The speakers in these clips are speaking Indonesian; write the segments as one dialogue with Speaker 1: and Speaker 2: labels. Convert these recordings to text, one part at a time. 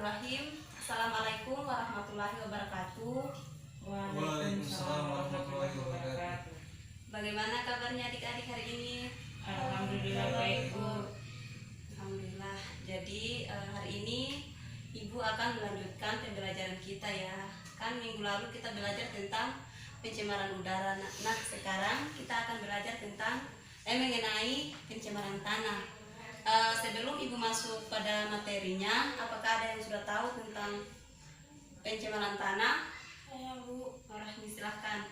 Speaker 1: Bismillahirrahmanirrahim. Assalamualaikum warahmatullahi wabarakatuh.
Speaker 2: Waalaikumsalam warahmatullahi wabarakatuh.
Speaker 1: Bagaimana kabarnya adik-adik hari ini?
Speaker 3: Alhamdulillah baik, Bu.
Speaker 1: Alhamdulillah. Jadi hari ini Ibu akan melanjutkan pembelajaran kita ya. Kan minggu lalu kita belajar tentang pencemaran udara. Nah, sekarang kita akan belajar tentang mengenai pencemaran tanah. Sebelum Ibu masuk pada materinya, apakah ada yang sudah tahu tentang pencemaran tanah?
Speaker 4: Saya Bu,
Speaker 1: Rahmi, silahkan.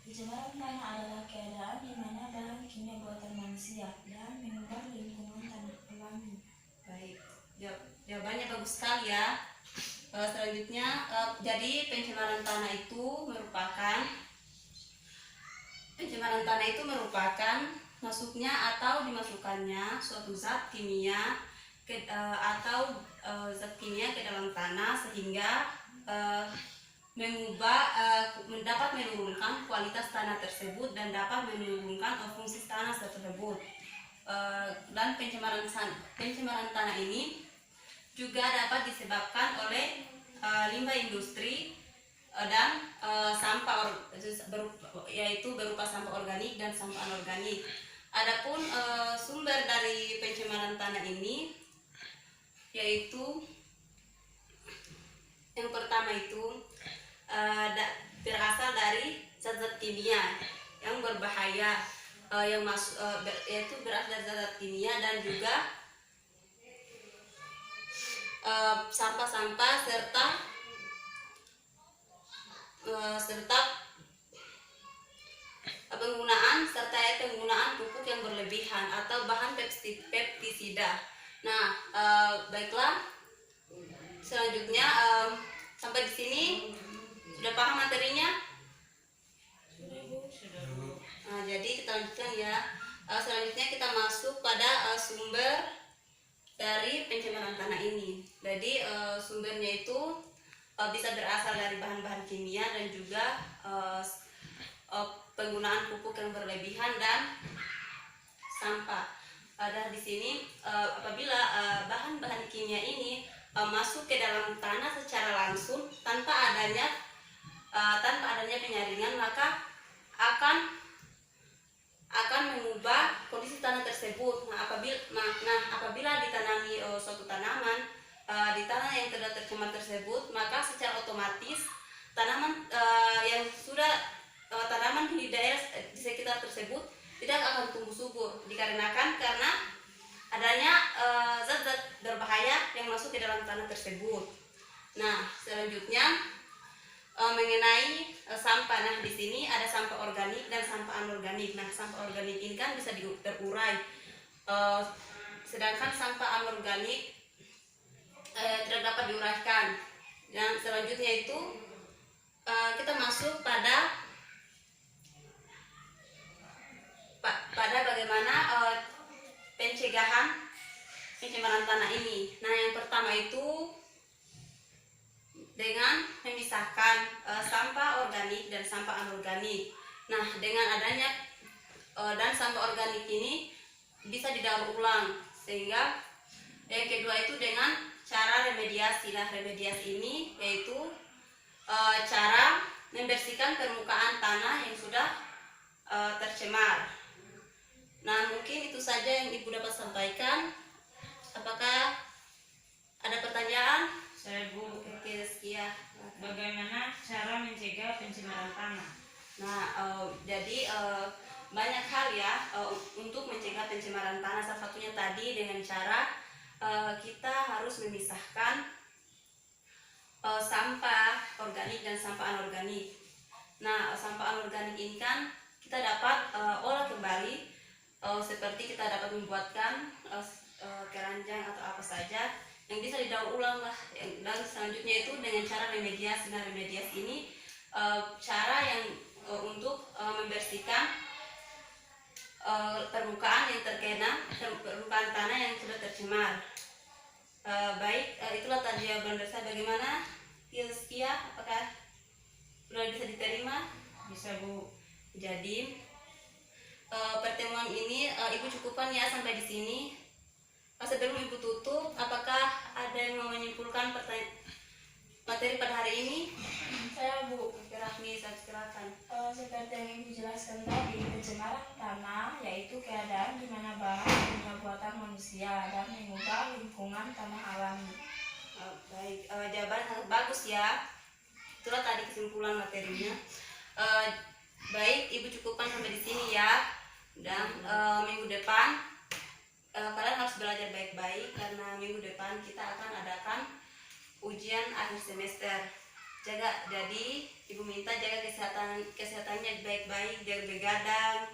Speaker 4: pencemaran tanah adalah keadaan di mana bahan kimia buatan manusia dan mengubah lingkungan tanah alami.
Speaker 1: Baik, jawabannya bagus sekali ya. Selanjutnya, jadi pencemaran tanah itu merupakan masuknya atau dimasukkannya suatu zat kimia zat kimia ke dalam tanah sehingga dapat menurunkan kualitas tanah tersebut dan dapat menurunkan fungsi tanah tersebut. Dan pencemaran tanah ini juga dapat disebabkan oleh limbah industri dan sampah yaitu berupa sampah organik dan sampah anorganik. Adapun sumber dari pencemaran tanah ini yaitu yang pertama itu berasal dari zat-zat kimia yang berbahaya yaitu berasal dari zat kimia dan juga sampah-sampah serta penggunaan pupuk yang berlebihan atau bahan pestisida. Nah, baiklah. Selanjutnya sampai di sini sudah paham materinya? Nah, jadi kita lanjutkan ya. Selanjutnya kita masuk pada sumber dari pencemaran tanah ini. Jadi sumbernya itu bisa berasal dari bahan-bahan kimia dan juga penggunaan pupuk yang berlebihan dan sampah. Ada di sini apabila bahan-bahan kimia ini masuk ke dalam tanah secara langsung tanpa adanya penyaringan, maka akan mengubah kondisi tanah tersebut. Apabila ditanami suatu tanaman di tanah yang sudah tercemar tersebut, maka secara otomatis tanaman di daerah di sekitar tersebut tidak akan tumbuh subur dikarenakan karena adanya zat-zat berbahaya yang masuk ke dalam tanah tersebut. Nah, selanjutnya mengenai sampah. Nah, di sini ada sampah organik dan sampah anorganik. Nah, sampah organik ini kan bisa terurai, sedangkan sampah anorganik tidak dapat diuraikan. Dan selanjutnya itu kita masuk pada bagaimana pencegahan pencemaran tanah ini. Nah, yang pertama itu dengan memisahkan sampah organik dan sampah anorganik. Nah, dengan adanya dan sampah organik ini bisa didaur ulang, sehingga yang kedua itu dengan cara remediasi. Nah, remediasi ini yaitu cara membersihkan permukaan tanah yang sudah tercemar. Nah, mungkin itu saja yang Ibu dapat sampaikan. Apakah ada pertanyaan?
Speaker 3: Saya Bu,
Speaker 1: Oke, sekian.
Speaker 3: bagaimana cara mencegah pencemaran tanah?
Speaker 1: Nah, jadi banyak hal ya untuk mencegah pencemaran tanah. Salah satunya tadi dengan cara kita harus memisahkan sampah organik dan sampah anorganik. Nah, sampah anorganik ini kan kita dapat olah kembali, seperti kita dapat membuatkan keranjang atau apa saja yang bisa didaur ulang lah. Dan selanjutnya itu dengan cara remediasi. Nah, remediasi ini cara yang untuk membersihkan permukaan tanah yang sudah tercemar. Baik, itulah tadi jawaban dari saya. Bagaimana Yuskia, apakah sudah bisa diterima?
Speaker 3: Bisa Bu.
Speaker 1: Jadi pertemuan ini Ibu cukupkan ya sampai di sini. Sebelum Ibu tutup, apakah ada yang mau menyimpulkan cukupkan materi pada hari ini.
Speaker 4: Saya Bu.
Speaker 1: Oke, Rahmi, saya silakan.
Speaker 4: Seperti yang Ibu jelaskan tadi, pencemaran tanah yaitu keadaan di mana bahan punya buatan manusia dan mengubah lingkungan tanah alami.
Speaker 1: Baik, jawaban sangat bagus ya. Itulah tadi kesimpulan materinya. Baik, Ibu cukupkan sampai di sini ya. Dan minggu depan kalian harus belajar baik-baik karena minggu depan kita akan adakan ujian akhir semester. Jadi Ibu minta jaga kesehatannya baik-baik, jaga begadang,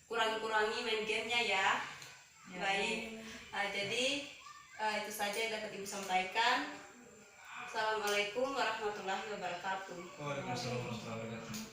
Speaker 1: kurangi main gamenya ya. Baik, jadi itu saja yang dapat Ibu sampaikan. Assalamualaikum warahmatullahi wabarakatuh.
Speaker 2: Waalaikumsalam warahmatullahi wabarakatuh.